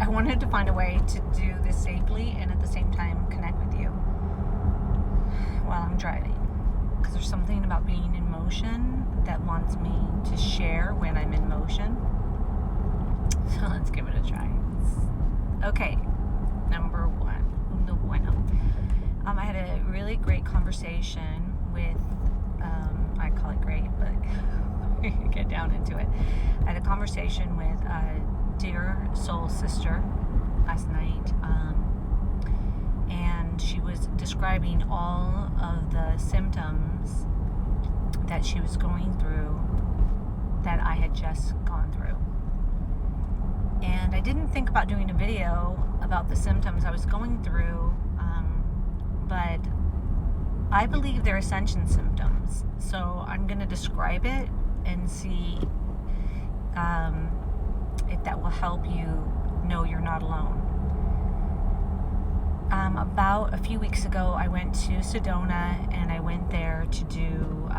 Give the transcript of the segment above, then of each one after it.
wanted to find a way to do this safely and at the same time connect with you while I'm driving. Because there's something about being in motion that wants me to share when I'm in motion. So let's give it a try. Okay, number one, uno bueno. I had a really great conversation with, I call it great, but get down into it. I had a conversation with a dear soul sister last night, and she was describing all of the symptoms that she was going through that I had just gone through. And I didn't think about doing a video about the symptoms I was going through, but I believe they're ascension symptoms. So I'm going to describe it and see if that will help you know you're not alone. About a few weeks ago, I went to Sedona, and I went there to do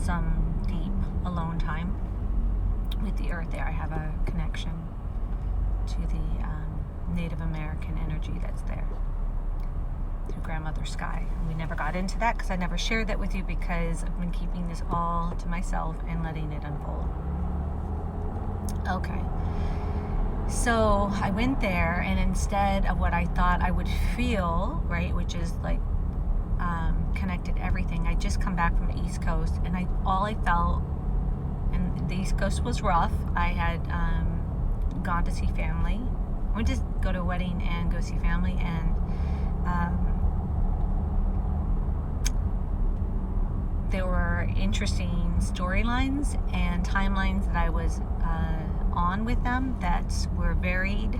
some deep alone time with the earth there. I have a connection to the Native American energy that's there through Grandmother Sky. We never got into that because I never shared that with you, because I've been keeping this all to myself and letting it unfold. Okay. So I went there, and instead of what I thought I would feel, right, which is like connected everything, I just come back from the East Coast, and all I felt, and the East Coast was rough. I had gone to see family. I went to go to a wedding and go see family, and there were interesting storylines and timelines that I was on with them that were varied,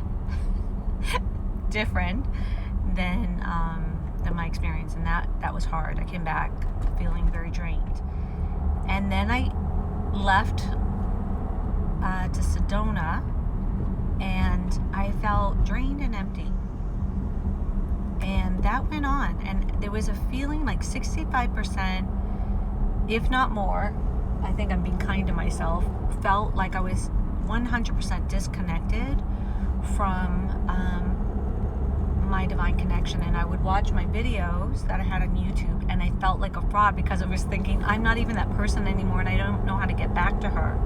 different than my experience, and that was hard. I came back feeling very drained, and then I left to Sedona, and I felt drained and empty. And that went on, and there was a feeling like 65%, if not more, I think I'm being kind to myself, felt like I was 100% disconnected from my divine connection. And I would watch my videos that I had on YouTube, and I felt like a fraud because I was thinking, I'm not even that person anymore, and I don't know how to get back to her.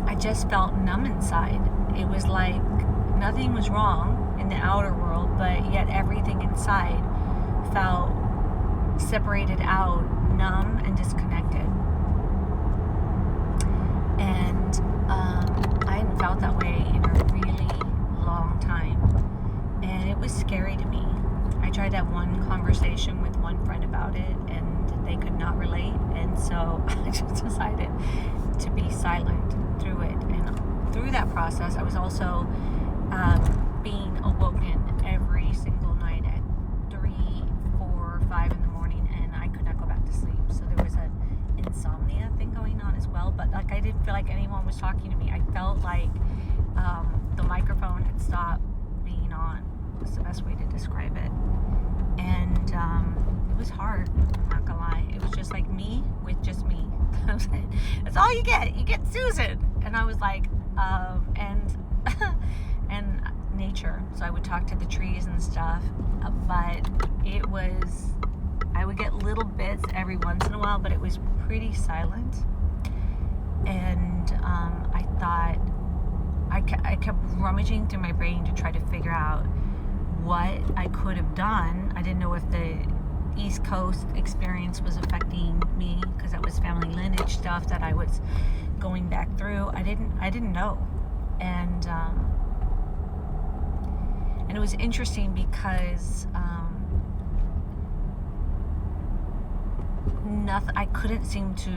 I just felt numb inside. It was like nothing was wrong in the outer world, but yet everything inside felt separated out, numb and disconnected. And I hadn't felt that way in a really long time, and it was scary to me. I tried that one conversation with one friend about it, and they could not relate, and so I just decided to be silent through it. And through that process, I was also being awoken every single night at 3, 4, 5 in the morning, and I could not go back to sleep. So there was an insomnia thing going on as well, but like I didn't feel like anyone was talking to me. I felt like the microphone had stopped being on. That's the best way to describe it. And it was hard, I'm not gonna lie. It was just like me with just me. That's all you get. You get Susan. And I was like, and nature. So I would talk to the trees and stuff, but I would get little bits every once in a while, but it was pretty silent. And I thought, I kept rummaging through my brain to try to figure out what I could have done. I didn't know if the East Coast experience was affecting me, because that was family lineage stuff that I was going back through. I didn't know. And it was interesting because I couldn't seem to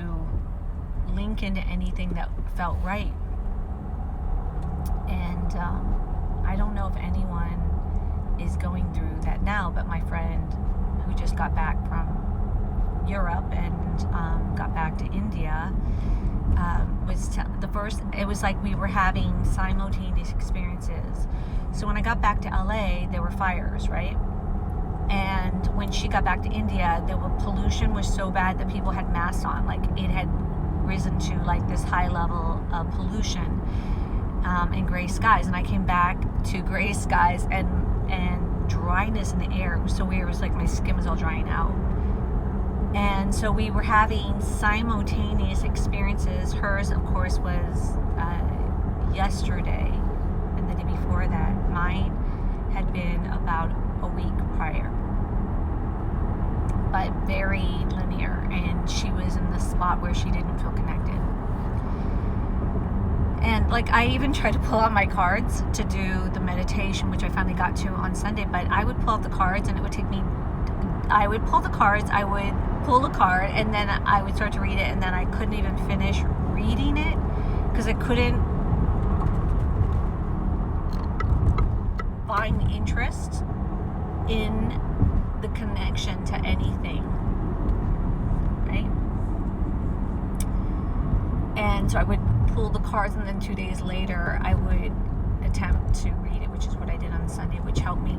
link into anything that felt right. And I don't know if anyone is going through that now, but my friend who just got back from Europe and got back to India it was like we were having simultaneous experiences. So when I got back to LA, there were fires, right? And when she got back to India, pollution was so bad that people had masks on. Like, it had risen to like this high level of pollution. and gray skies. And I came back to gray skies and dryness in the air. It was so weird. It was like my skin was all drying out. And so we were having simultaneous experiences. Hers, of course, was yesterday, and the day before that. Mine had been about a week prior, but very linear, and she was in the spot where she didn't feel connected. And like, I even tried to pull out my cards to do the meditation, which I finally got to on Sunday, but I would pull out the cards and it would take me, I would pull the cards, I would pull a card, and then I would start to read it, and then I couldn't even finish reading it because I couldn't find interest in the connection to anything, right? And so I would pull the cards, and then 2 days later I would attempt to read it, which is what I did on Sunday, which helped me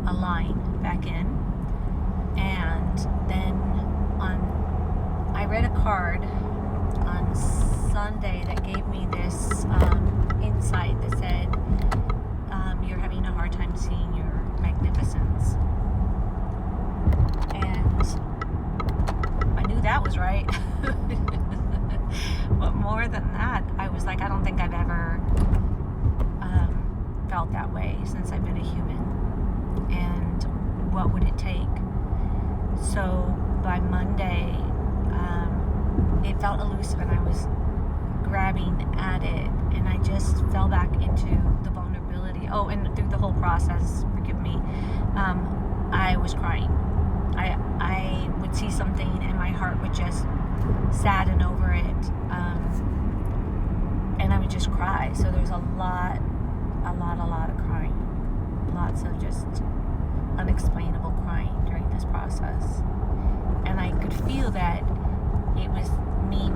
align back in. And then I read a card on Sunday that gave me this insight that said, you're having a hard time seeing your magnificence. And I knew that was right. But more than that, I was like, I don't think I've ever felt that way since I've been a human. And what would it take? So by Monday, it felt elusive, and I was grabbing at it, and I just fell back into the vulnerability. Oh, and through the whole process, forgive me, I was crying. I would see something and my heart would just sadden over it, and I would just cry. So there's a lot of crying, lots of just unexplainable crying during this process. And I could feel that it was me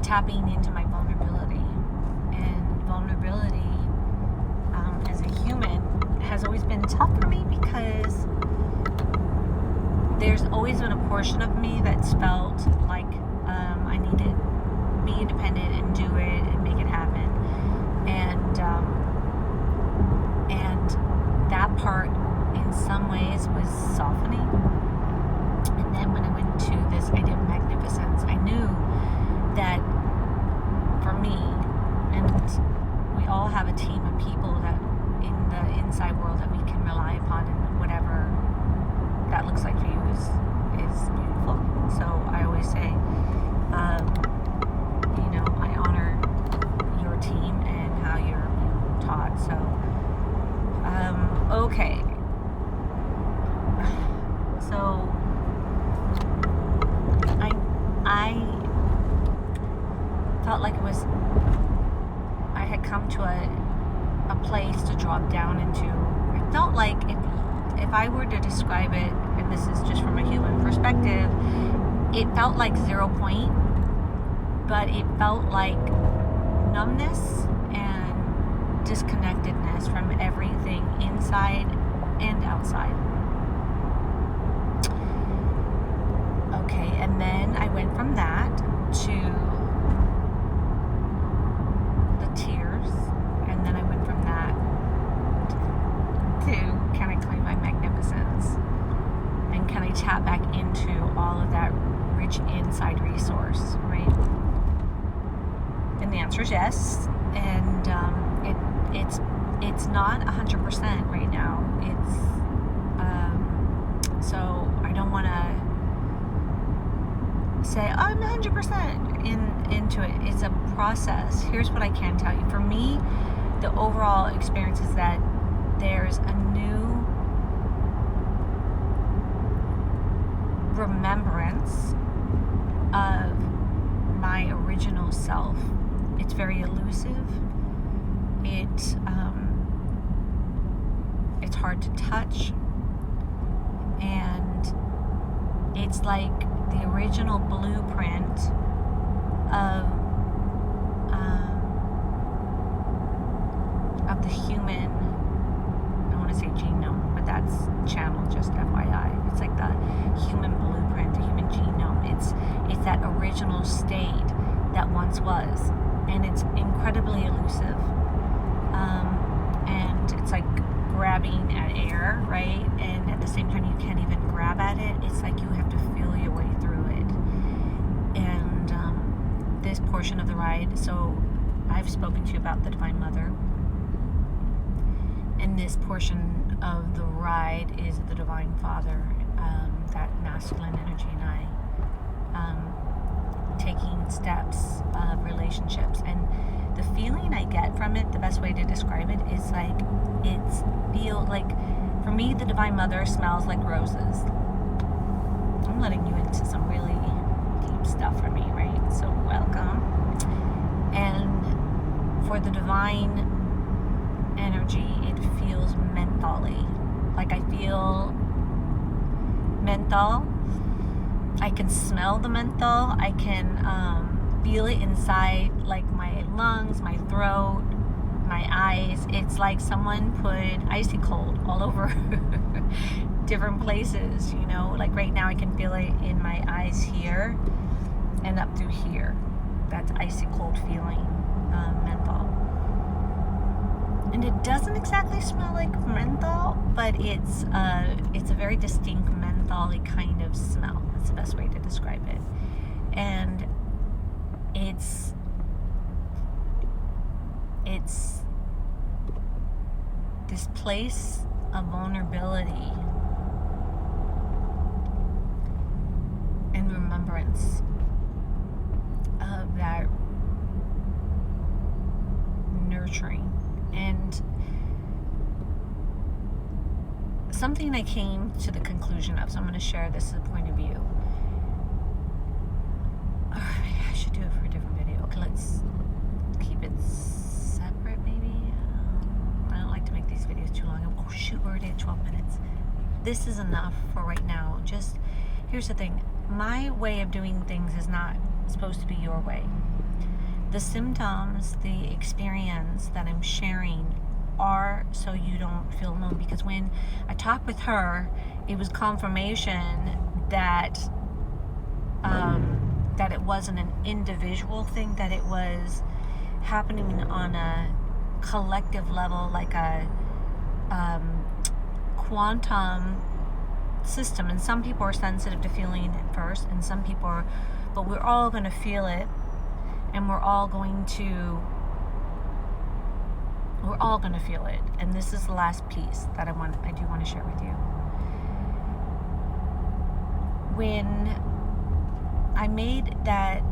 tapping into my vulnerability. And vulnerability, as a human, has always been tough for me because there's always been a portion of me that's felt like I need to be independent and do it and make it happen. And that part in some ways was softening. And then when I went to this idea of magnificence, I knew that for me, and we all have a team of people that in the inside world that we can rely upon, and whatever that looks like for you is beautiful. So I always say, I honor your team and how you're taught. So, okay. So I felt like I had come to a place to drop down into. I felt like if I were to describe it, and this is just from a human perspective, it felt like 0 point, but it felt like numbness and disconnectedness from everything inside and outside. Okay, and then I went from that to the tears, and then I went from that to can I claim my magnificence, and can I tap back into all of that rich inside resource, right? And the answer is yes. And it's not 100% right now. It's so I don't want to say I'm 100% into it. It's a process. Here's what I can tell you. For me, the overall experience is that there's a new remembrance of my original self. It's very elusive. It's hard to touch, and it's like the original blueprint of the human, I want to say genome, but that's channel, just FYI. It's like the human blueprint, the human genome. It's that original state that once was. and it's incredibly elusive. And it's like grabbing at air, right? And at the same time, you can't even grab at it. It's like you have to feel your way through it. And this portion of the ride, so I've spoken to you about the Divine Mother. And this portion of the ride is the Divine Father, that masculine energy, and I taking steps of relationships. And the feeling I get from it, the best way to describe it is like, for me, the Divine Mother smells like roses. I'm letting you into some really deep stuff for me, right? So welcome. And for the Divine energy, it feels mentally. Like I feel menthol. I can smell the menthol. I can feel it inside, like my lungs, my throat, my eyes. It's like someone put icy cold all over different places, you know. Like right now I can feel it in my eyes here and up through here. That's icy cold feeling, menthol. And it doesn't exactly smell like menthol, but it's a very distinct mentholy kind of smell. That's the best way to describe it. And it's this place of vulnerability and remembrance of that nurturing. And something I came to the conclusion of, so I'm going to share this as a point of view. I should do it for a different video. Okay, let's keep it separate maybe. I don't like to make these videos too long. Oh shoot, we're already at 12 minutes. This is enough for right now. Just, here's the thing. My way of doing things is not supposed to be your way. The symptoms, the experience that I'm sharing are so you don't feel alone. Because when I talked with her, it was confirmation that that it wasn't an individual thing, that it was happening on a collective level, like a quantum system. And some people are sensitive to feeling it first, and some people are, but we're all going to feel it. And we're all going to feel it. And this is the last piece that I do want to share with you. When I made that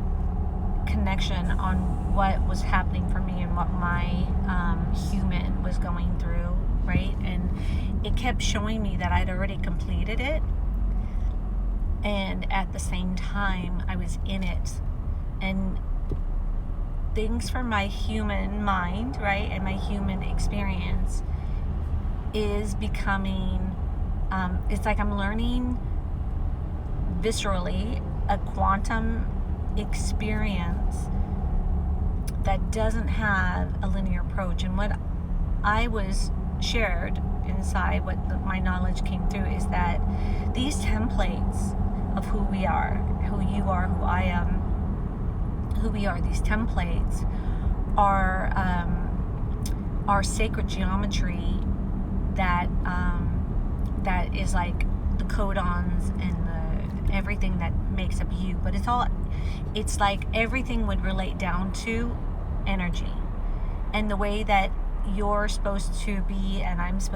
connection on what was happening for me and what my human was going through, right? And it kept showing me that I'd already completed it. And at the same time, I was in it. And things from my human mind, right, and my human experience is becoming, it's like I'm learning viscerally a quantum experience that doesn't have a linear approach. And what I was shared inside, my knowledge came through, is that these templates of who we are, who you are, who I am, who we are, these templates are sacred geometry that is like the codons and everything that makes up you. But it's like everything would relate down to energy and the way that you're supposed to be and I'm supposed